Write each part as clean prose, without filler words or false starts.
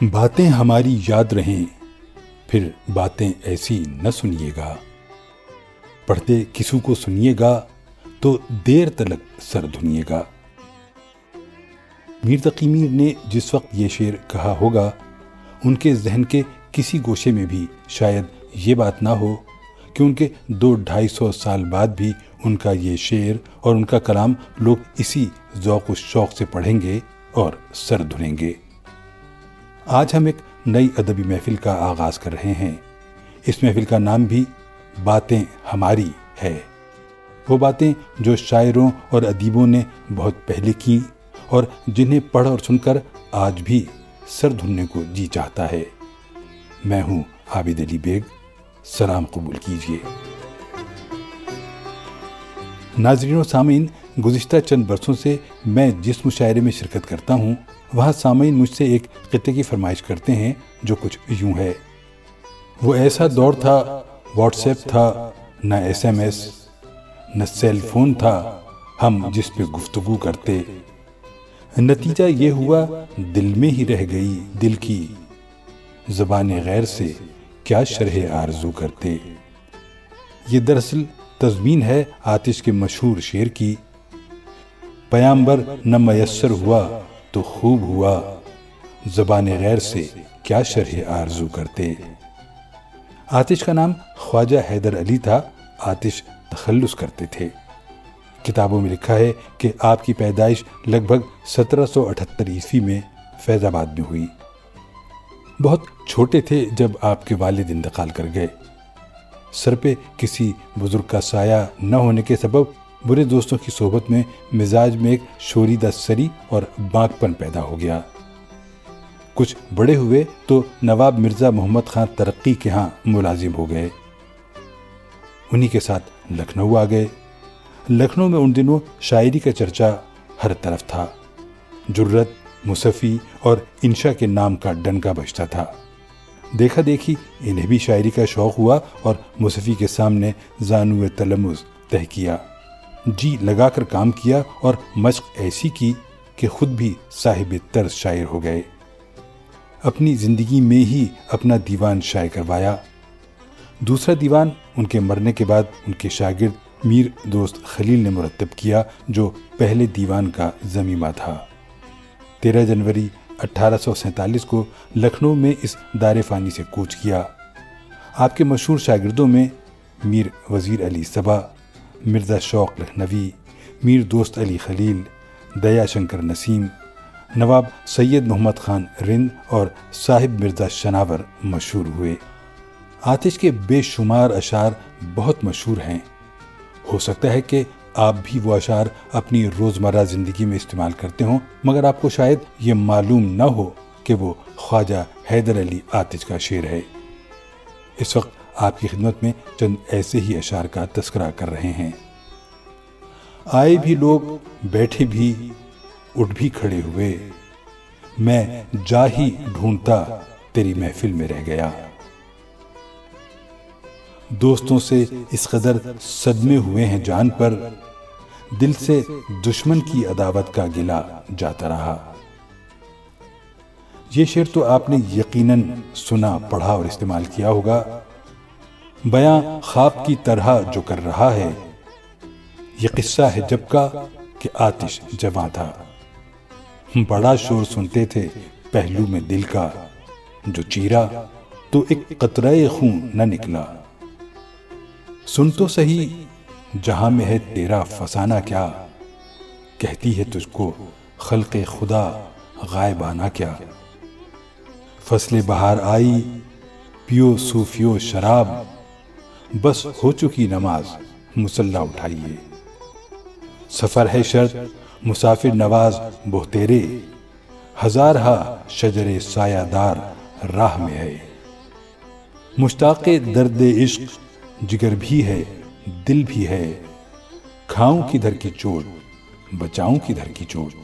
باتیں ہماری یاد رہیں، پھر باتیں ایسی نہ سنیے گا، پڑھتے کسی کو سنیے گا تو دیر تلک سر دھنیے گا۔ میر تقی میر نے جس وقت یہ شعر کہا ہوگا، ان کے ذہن کے کسی گوشے میں بھی شاید یہ بات نہ ہو کہ ان کے 200-250 سال بعد بھی ان کا یہ شعر اور ان کا کلام لوگ اسی ذوق و شوق سے پڑھیں گے اور سر دھنیں گے۔ آج ہم ایک نئی ادبی محفل کا آغاز کر رہے ہیں۔ اس محفل کا نام بھی باتیں ہماری ہے۔ وہ باتیں جو شاعروں اور ادیبوں نے بہت پہلے کی اور جنہیں پڑھ اور سن کر آج بھی سر دھننے کو جی چاہتا ہے۔ میں ہوں عابد علی بیگ، سلام قبول کیجیے۔ ناظرین و سامعین، گزشتہ چند برسوں سے میں جس مشاعرے میں شرکت کرتا ہوں، وہاں سامعین مجھ سے ایک خطے کی فرمائش کرتے ہیں جو کچھ یوں ہے: وہ ایسا دور تھا، واٹس ایپ تھا، نہ SMS، نہ سیل فون تھا، ہم جس پہ گفتگو کرتے۔ نتیجہ یہ ہوا دل میں ہی رہ گئی دل کی، زبان غیر سے کیا شرح آرزو کرتے۔ یہ دراصل تضمین ہے آتش کے مشہور شعر کی: پیامبر نہ میسر ہوا تو خوب ہوا، زبان غیر سے کیا شرح آرزو کرتے۔ آتش کا نام خواجہ حیدر علی تھا۔ آتش تخلص کرتے تھے۔ کتابوں میں لکھا ہے کہ آپ کی پیدائش لگ بھگ 1778 عیسوی میں فیض آباد میں ہوئی۔ بہت چھوٹے تھے جب آپ کے والد انتقال کر گئے۔ سر پہ کسی بزرگ کا سایہ نہ ہونے کے سبب برے دوستوں کی صحبت میں مزاج میں ایک شوریدہ سری اور بانک پن پیدا ہو گیا۔ کچھ بڑے ہوئے تو نواب مرزا محمد خان ترقی کے ہاں ملازم ہو گئے۔ انہی کے ساتھ لکھنؤ آ گئے۔ لکھنؤ میں ان دنوں شاعری کا چرچا ہر طرف تھا۔ جرت، مصفی اور انشا کے نام کا ڈنکا بجتا تھا۔ دیکھا دیکھی انہیں بھی شاعری کا شوق ہوا اور مصفی کے سامنے زانو تلمذ طے کیا۔ جی لگا کر کام کیا اور مشق ایسی کی کہ خود بھی صاحب طرز شاعر ہو گئے۔ اپنی زندگی میں ہی اپنا دیوان شائع کروایا۔ دوسرا دیوان ان کے مرنے کے بعد ان کے شاگرد میر دوست خلیل نے مرتب کیا، جو پہلے دیوان کا ضمیمہ تھا۔ 13 جنوری 1847 کو لکھنؤ میں اس دار فانی سے کوچ کیا۔ آپ کے مشہور شاگردوں میں میر وزیر علی صبا، مرزا شوق لکھنوی، میر دوست علی خلیل، دیا شنکر نسیم، نواب سید محمد خان رند اور صاحب مرزا شناور مشہور ہوئے۔ آتش کے بے شمار اشعار بہت مشہور ہیں۔ ہو سکتا ہے کہ آپ بھی وہ اشعار اپنی روزمرہ زندگی میں استعمال کرتے ہوں، مگر آپ کو شاید یہ معلوم نہ ہو کہ وہ خواجہ حیدر علی آتش کا شعر ہے۔ اس وقت آپ کی خدمت میں چند ایسے ہی اشعار کا تذکرہ کر رہے ہیں۔ آئے بھی لوگ، بیٹھے بھی، اٹھ بھی کھڑے ہوئے، میں جا ہی ڈھونڈتا تیری محفل میں رہ گیا۔ دوستوں سے اس قدر صدمے ہوئے ہیں جان پر، دل سے دشمن کی عداوت کا گلہ جاتا رہا۔ یہ شعر تو آپ نے یقیناً سنا، پڑھا اور استعمال کیا ہوگا۔ بیاں خواب کی طرح جو کر رہا ہے، یہ قصہ ہے جب کا کہ آتش جواں تھا۔ بڑا شور سنتے تھے پہلو میں دل کا، جو چیرا تو ایک قطرہ خون نہ نکلا۔ سن تو سہی جہاں میں ہے تیرا فسانہ کیا، کہتی ہے تجھ کو خلق خدا غائبانہ کیا۔ فصل بہار آئی، پیو صوفیو شراب، بس ہو چکی نماز مصلی اٹھائیے۔ سفر ہے شرط مسافر نواز بہتیرے، ہزارہا شجر سایہ دار راہ میں ہے۔ مشتاق درد عشق جگر بھی ہے، دل بھی ہے، کھاؤں کدھر کی چوٹ، بچاؤں کدھر کی چوٹ۔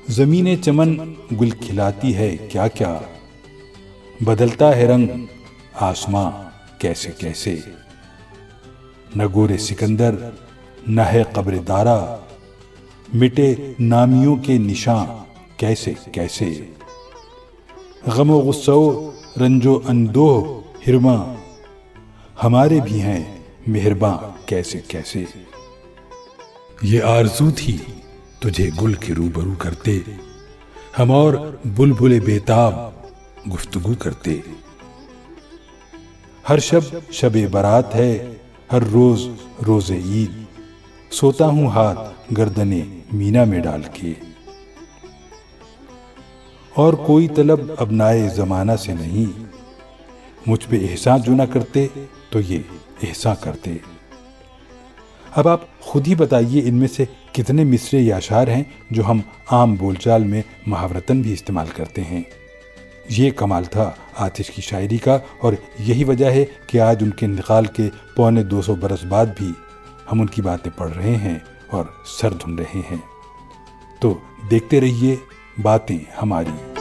زمین چمن گل کھلاتی ہے کیا کیا، بدلتا ہے رنگ آسماں کیسے کیسے۔ نہ گور سکندر نہ ہے قبر دارا، مٹے نامیوں کے نشاں کیسے کیسے۔ غم و غصہ و رنج و اندوہ ہرماں ہمارے بھی ہیں مہرباں کیسے کیسے۔ یہ آرزو تھی تجھے گل کے روبرو کرتے، ہم اور بلبل بیتاب گفتگو کرتے۔ ہر شب شب برات ہے، ہر روز روز عید، سوتا ہوں ہاتھ گردن مینا میں ڈال کے۔ اور کوئی طلب ابنائے زمانہ سے نہیں، مجھ پہ احسان جو نہ کرتے تو یہ احسان کرتے۔ اب آپ خود ہی بتائیے ان میں سے کتنے مصرے یا اشعار ہیں جو ہم عام بول چال میں محاورتاً بھی استعمال کرتے ہیں۔ یہ کمال تھا آتش کی شاعری کا، اور یہی وجہ ہے کہ آج ان کے انتقال کے 250 برس بعد بھی ہم ان کی باتیں پڑھ رہے ہیں اور سر دھن رہے ہیں۔ تو دیکھتے رہیے باتیں ہماری۔